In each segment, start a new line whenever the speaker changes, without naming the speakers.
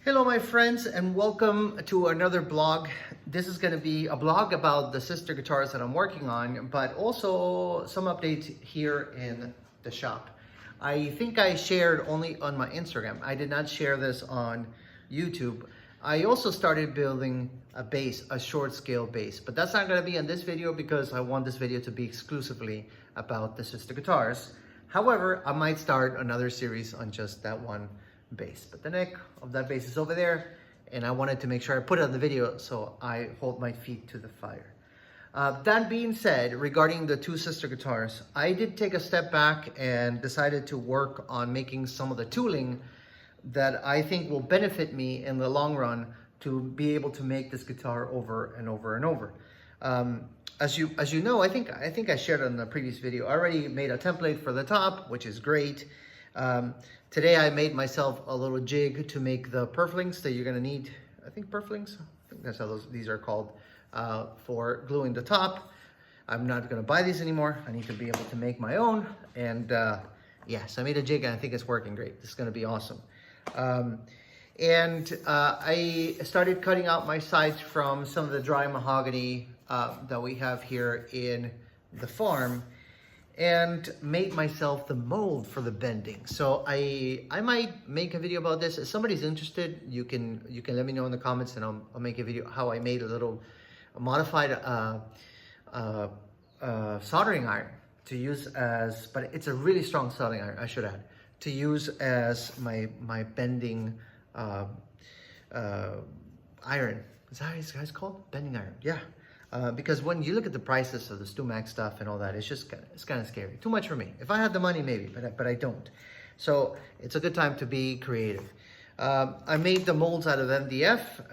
Hello my friends, and welcome to another blog. This is going to be a blog about the sister guitars that I'm working on, but also some updates here in the shop. I think I shared only on my Instagram. I did not share this on YouTube. I also started building a bass, a short scale bass, but that's not going to be in this video because I want this video to be exclusively about the sister guitars. However, I might start another series on just that one bass, but the neck of that bass is over there, and I wanted to make sure I put it on the video so I hold my feet to the fire. That being said, regarding the two sister guitars, I did take a step back and decided to work on making some of the tooling that I think will benefit me in the long run to be able to make this guitar over and over and over. As you know, I think I shared it in the previous video. I already made a template for the top, which is great. Today I made myself a little jig to make the purflings that you're gonna need. I think purflings, I think that's how these are called, for gluing the top. I'm not gonna buy these anymore. I need to be able to make my own. And yes, I made a jig and I think it's working great. This is gonna be awesome. I started cutting out my sides from some of the dry mahogany that we have here in the farm, and made myself the mold for the bending. So I might make a video about this. If somebody's interested, you can let me know in the comments, and I'll make a video how I made a little modified soldering iron to use as, but it's a really strong soldering iron, I should add, to use as my bending iron. Is that what it's called? Bending iron, yeah. Because when you look at the prices of the StewMac stuff and all that, it's kind of scary. Too much for me. If I had the money, maybe, but I don't. So it's a good time to be creative. I made the molds out of MDF,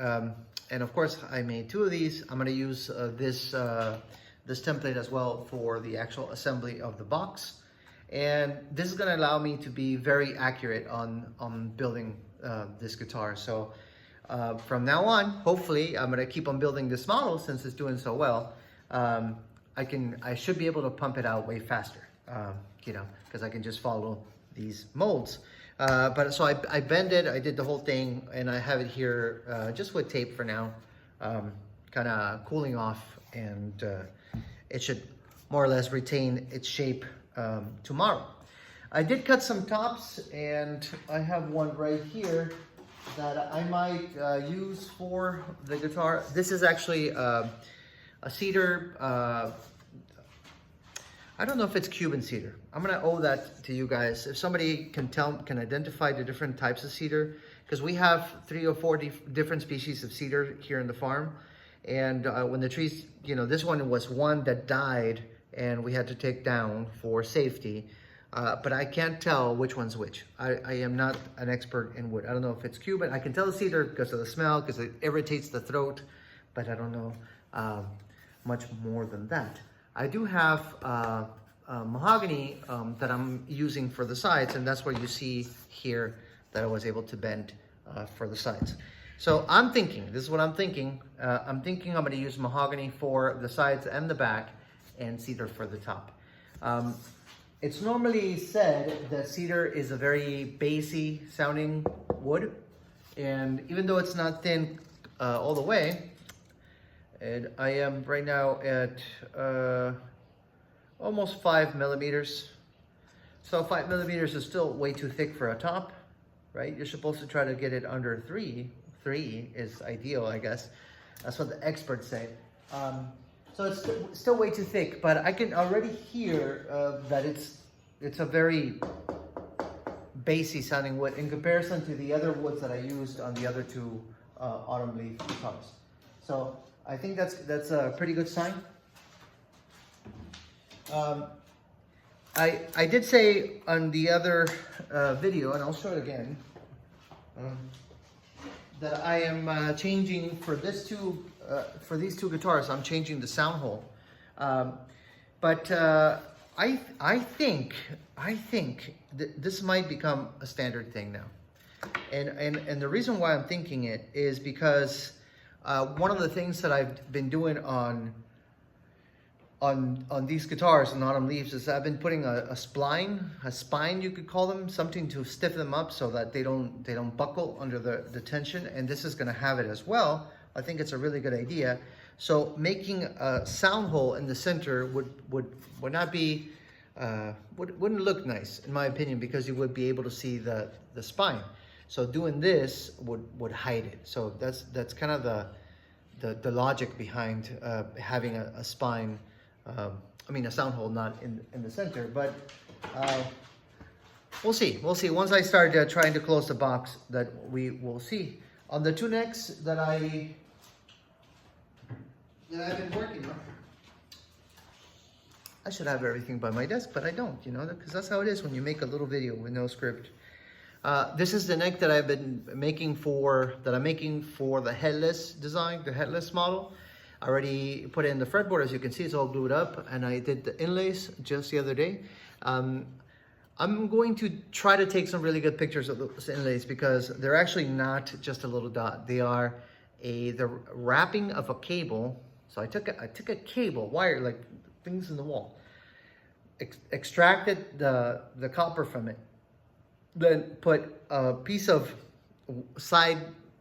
and of course I made two of these. I'm going to use this template as well for the actual assembly of the box, and this is going to allow me to be very accurate on building this guitar. So from now on, hopefully, I'm gonna keep on building this model since it's doing so well. I should be able to pump it out way faster, because I can just follow these molds. So I bend it, I did the whole thing, and I have it here just with tape for now, kind of cooling off, and it should more or less retain its shape tomorrow. I did cut some tops, and I have one right here that I might use for the guitar. This is actually a cedar. I don't know if it's Cuban cedar. I'm gonna owe that to you guys. If somebody can identify the different types of cedar, because we have 3 or 4 different species of cedar here in the farm. And when the trees, this one was one that died and we had to take down for safety. But I can't tell which one's which. I am not an expert in wood. I don't know if it's Cuban. I can tell the cedar because of the smell, because it irritates the throat, but I don't know much more than that. I do have mahogany that I'm using for the sides, and that's what you see here that I was able to bend for the sides. So I'm thinking, this is what I'm thinking. I'm gonna use mahogany for the sides and the back, and cedar for the top. It's normally said that cedar is a very bassy sounding wood, and even though it's not thin all the way, and I am right now at almost 5 millimeters. So 5 millimeters is still way too thick for a top, right? You're supposed to try to get it under 3. 3 is ideal, I guess. That's what the experts say. So it's still way too thick, but I can already hear that it's a very bassy sounding wood in comparison to the other woods that I used on the other two autumn leaf guitars. So I think that's a pretty good sign. I did say on the other video, and I'll show it again, that I am changing for these two guitars. I'm changing the sound hole, but I think this might become a standard thing now, and the reason why I'm thinking it is because one of the things that I've been doing on on these guitars and Autumn Leaves is I've been putting a spine you could call them, something to stiffen them up so that they don't buckle under the tension, and this is going to have it as well. I think it's a really good idea. So making a sound hole in the center would not be wouldn't look nice in my opinion, because you would be able to see the spine. So doing this would hide it. So that's kind of the logic behind having a spine. I mean a sound hole not in the center, but we'll see. We'll see once I start trying to close the box, that we will see. On the two necks that I've been working on, I should have everything by my desk, but I don't, you know, because that's how it is when you make a little video with no script. This is the neck that I've been making for the headless design, the headless model. I already put it in the fretboard. As you can see, it's all glued up, and I did the inlays just the other day. I'm going to try to take some really good pictures of those inlays, because they're actually not just a little dot. They are the wrapping of a cable. So I took a cable, wire, like things in the wall, extracted the copper from it, then put a piece of side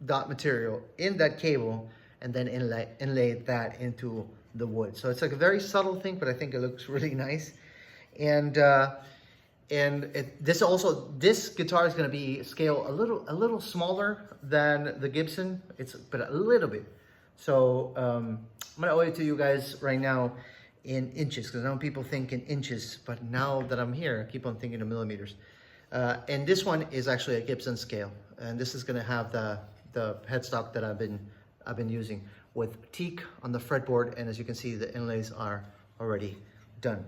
dot material in that cable, and then inlaid that into the wood. So it's like a very subtle thing, but I think it looks really nice. And this guitar is going to be scale a little smaller than the Gibson. But a little bit. So I'm going to owe it to you guys right now in inches, because I know people think in inches, but now that I'm here, I keep on thinking in millimeters. And this one is actually a Gibson scale, and this is going to have the headstock that I've been using with teak on the fretboard, and as you can see, the inlays are already done.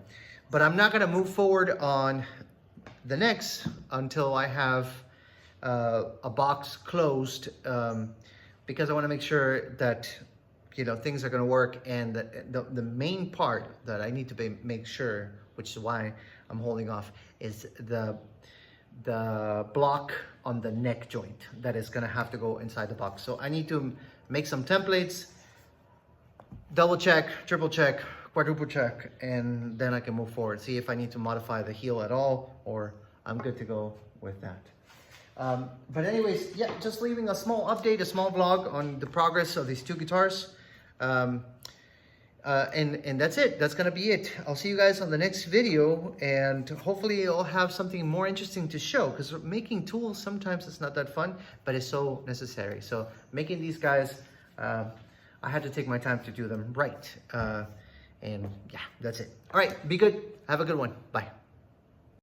But I'm not going to move forward on the necks until I have a box closed, because I want to make sure that, you know, things are going to work. And the main part that I need to make sure, which is why I'm holding off, is the block on the neck joint that is going to have to go inside the box. So I need to make some templates, double check, triple check, quadruple check, and then I can move forward, see if I need to modify the heel at all, or I'm good to go with that. But anyways, yeah, just leaving a small update, a small vlog on the progress of these two guitars. And that's it. That's gonna be it. I'll see you guys on the next video, and hopefully I'll have something more interesting to show, because making tools sometimes it's not that fun, but it's so necessary. So making these guys, I had to take my time to do them right. And yeah, that's it. All right, be good. Have a good one. Bye.